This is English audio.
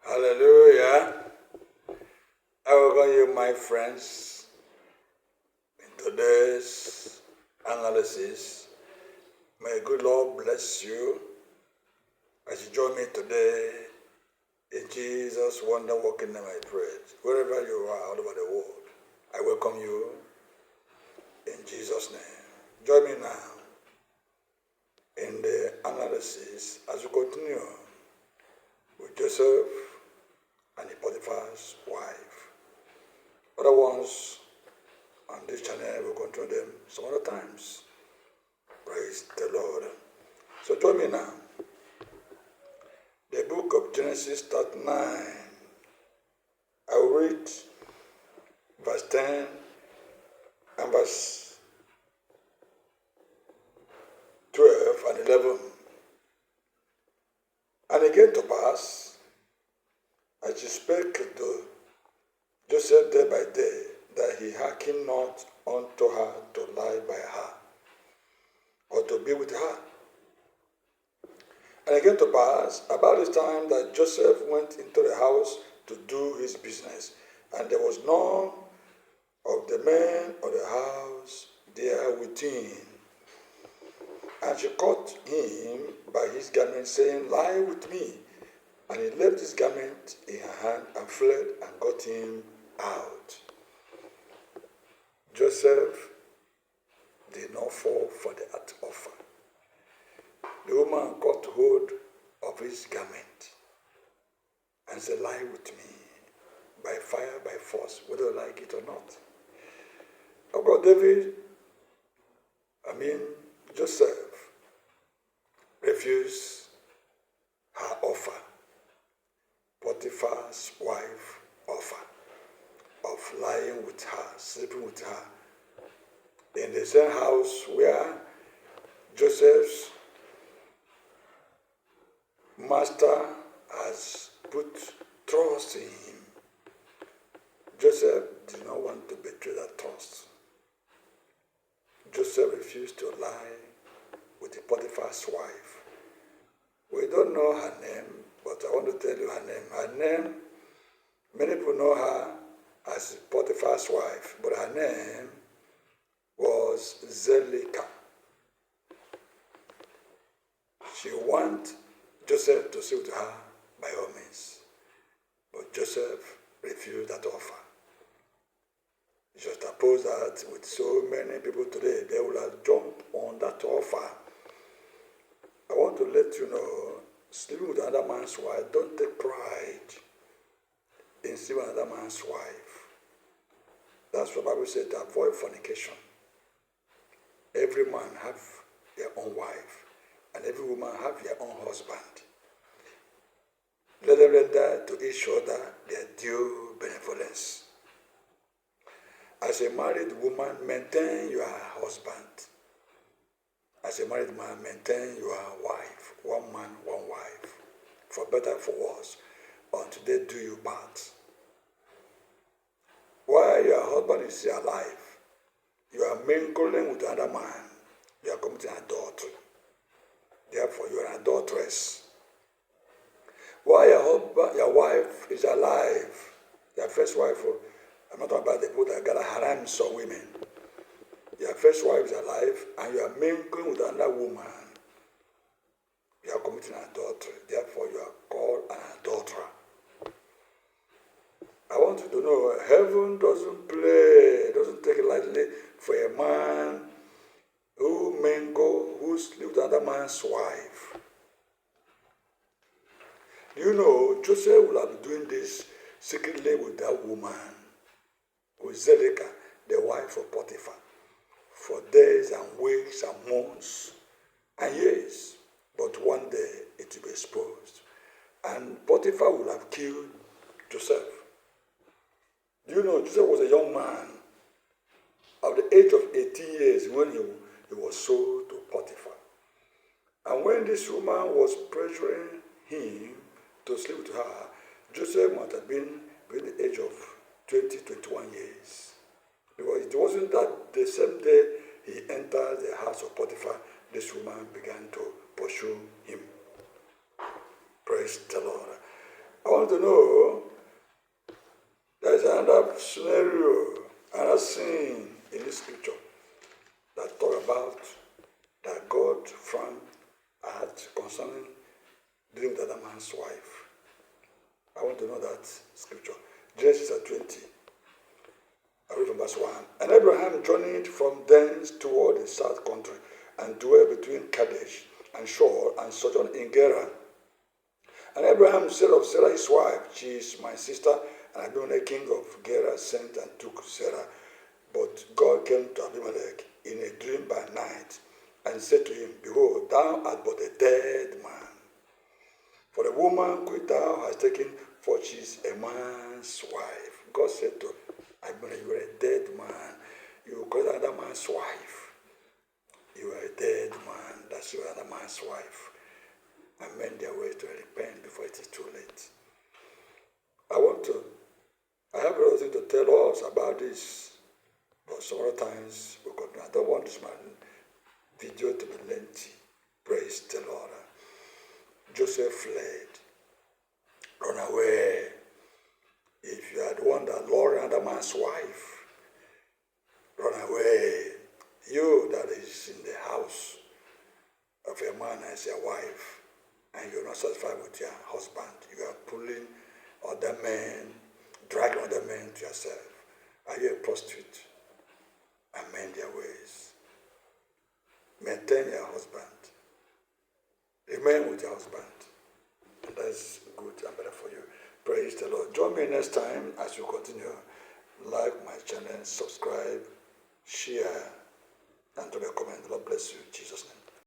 Hallelujah. I welcome you, my friends, in today's analysis. May good Lord bless you as you join me today in Jesus' wonder working name I pray. Wherever you are all over the world, I welcome you in Jesus' name. Join me now in the analysis as we continue with Joseph and Potiphar's wife. Other ones on this channel will control them some other times. Praise the Lord. So join me now. The book of Genesis, start 9. I will read verse 10 and verse 12 and 11. And it came to pass, as she spake to Joseph day by day, that he hearkened not unto her to lie by her, or to be with her. And it came to pass, about this time, that Joseph went into the house to do his business, and there was none of the men of the house there within. And she caught him by his garment, saying, Lie with me. And he left his garment in her hand and fled and got him out. Joseph did not fall for the offer. The woman caught hold of his garment and said, Lie with me, by fire, by force, whether you like it or not. Of course, Joseph refused her offer, Potiphar's wife offer, of lying with her, sleeping with her, in the same house where Joseph's master has put trust in him. Joseph did not want to betray that trust. Joseph refused to lie with the Potiphar's wife. We don't know her name, but I want to tell you her name. Her name, many people know her as Potiphar's wife, but her name was Zelicah. She wanted Joseph to sleep with her by all means, but Joseph refused that offer. Just suppose that with so many people today, they will have jumped on that offer. I want to let you know, sleeping with another man's wife, don't take pride in sleeping with another man's wife. That's what the Bible said, to avoid fornication. Every man have their own wife, and every woman have their own husband. Let them render to each other their due benevolence. As a married woman, maintain your husband. As a married man, maintain your wife. One man, one wife. For better, for worse, until they do you part. While your husband is still alive, you are mingling with another man. You are committing adultery. Therefore, you are an adulteress. While your wife is alive, your first wife, I'm not talking about the people that got haram some women. Your first wife is alive, and you are mingling with another woman. You are committing adultery. Therefore, you are called an adulterer. I want you to know, heaven doesn't take it lightly for a man who sleeps with another man's wife. Do you know, Joseph will have been doing this secretly with that woman, with Zelicah, the wife of Potiphar, for days and weeks and months and years. But one day it will be exposed. And Potiphar will have killed Joseph. Do you know, Joseph was a young man of the age of 18 years when he was sold to Potiphar. And when this woman was pressuring him to sleep with her, Joseph must have been between the age of 20, 21 years. Because it wasn't that the same day he entered the house of Potiphar, this woman began to pursue him. Praise the Lord. I want to know, there's another scenario, another scene in this scripture that talk about that God from at concerning dream that a man's wife. I want to know that scripture. Genesis 20. I read from verse 1. And Abraham journeyed from thence toward the south country, and dwelt between Kadesh and Shur, and sojourned in Gerar. And Abraham said of Sarah his wife, She is my sister, and Abimelech king of Gerar sent and took Sarah. But God came to Abimelech in a dream by night, and said to him, Behold, thou art but a dead man. For the woman which thou hast taken, for she is a man's wife. God said to Abimelech, You are a dead man. You will call another man's wife. You are a dead man. That's your other man's wife. And men their ways to repent before it is too late. I have a lot of things to tell us about this, but some other times we continue. I don't want this video to be lengthy. Praise the Lord. Joseph fled, run away. If you are the one that lured another man's wife, run away. You that is in the house of a man as your wife, and you're not satisfied with your husband, you are pulling other men, dragging other men to yourself. Are you a prostitute? Amend their ways. Maintain your husband. Remain with your husband. And that's good and better for you. Praise the Lord. Join me next time as you continue. Like my channel, subscribe, share, and to the comment. Lord bless you in Jesus' name.